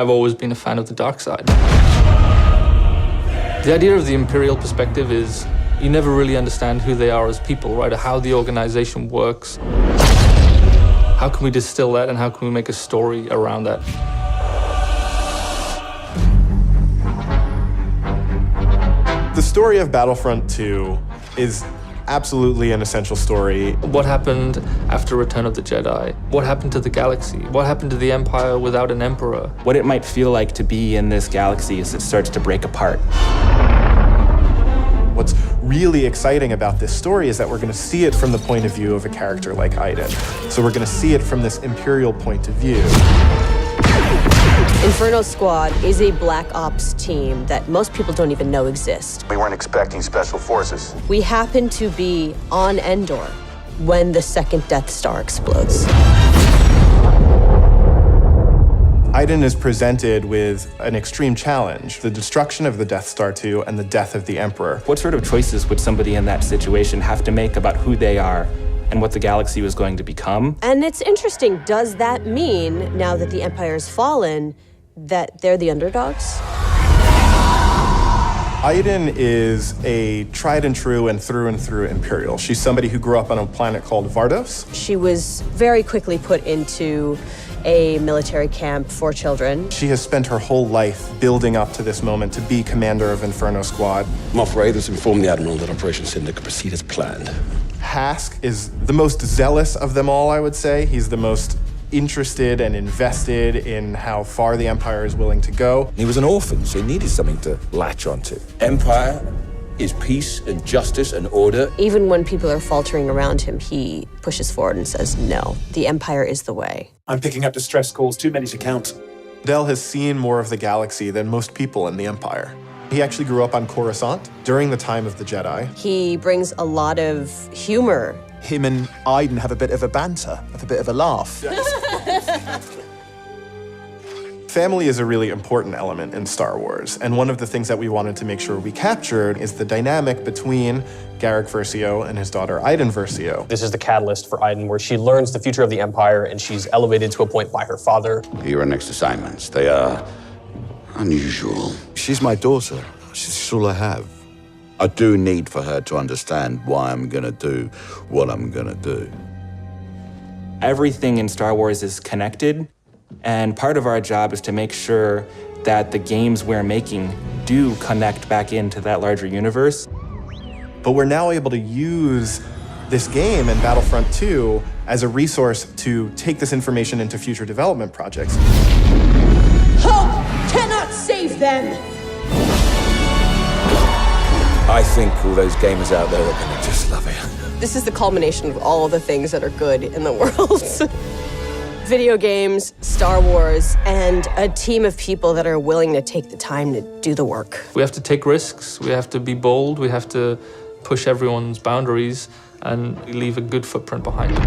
I've always been a fan of the dark side. The idea of the Imperial perspective is you never really understand who they are as people, right? Or how the organization works. How can we distill that and how can we make a story around that? The story of Battlefront 2 is absolutely an essential story. What happened after Return of the Jedi? What happened to the galaxy? What happened to the Empire without an emperor? What it might feel like to be in this galaxy as it starts to break apart. What's really exciting about this story is that we're going to see it from the point of view of a character like Iden. So we're going to see it from this Imperial point of view. Inferno Squad is a Black Ops team that most people don't even know exist. We weren't expecting special forces. We happen to be on Endor when the second Death Star explodes. Iden is presented with an extreme challenge, the destruction of the Death Star 2 and the death of the Emperor. What sort of choices would somebody in that situation have to make about who they are and what the galaxy was going to become? And it's interesting, does that mean, now that the Empire's fallen, that they're the underdogs? Iden is a tried and true and through Imperial. She's somebody who grew up on a planet called Vardos. She was very quickly put into a military camp for children. She has spent her whole life building up to this moment to be commander of Inferno Squad. Moff Raiders informed the Admiral that Operation Cinder could proceed as planned. Hask is the most zealous of them all, I would say. He's the most interested and invested in how far the Empire is willing to go. He was an orphan, so he needed something to latch onto. Empire is peace and justice and order. Even when people are faltering around him, he pushes forward and says, no, the Empire is the way. I'm picking up distress calls, too many to count. Del has seen more of the galaxy than most people in the Empire. He actually grew up on Coruscant during the time of the Jedi. He brings a lot of humor. Him and Iden have a bit of a banter, have a bit of a laugh. Family is a really important element in Star Wars, and one of the things that we wanted to make sure we captured is the dynamic between Garrick Versio and his daughter Iden Versio. This is the catalyst for Iden, where she learns the future of the Empire and she's elevated to a point by her father. Your next assignments, they are unusual. She's my daughter. She's all I have. I do need for her to understand why I'm gonna do what I'm gonna do. Everything in Star Wars is connected, and part of our job is to make sure that the games we're making do connect back into that larger universe. But we're now able to use this game and Battlefront 2 as a resource to take this information into future development projects. Hope cannot save them! I think all those gamers out there are gonna just love it. This is the culmination of all of the things that are good in the world. Video games, Star Wars, and a team of people that are willing to take the time to do the work. We have to take risks, we have to be bold, we have to push everyone's boundaries and leave a good footprint behind.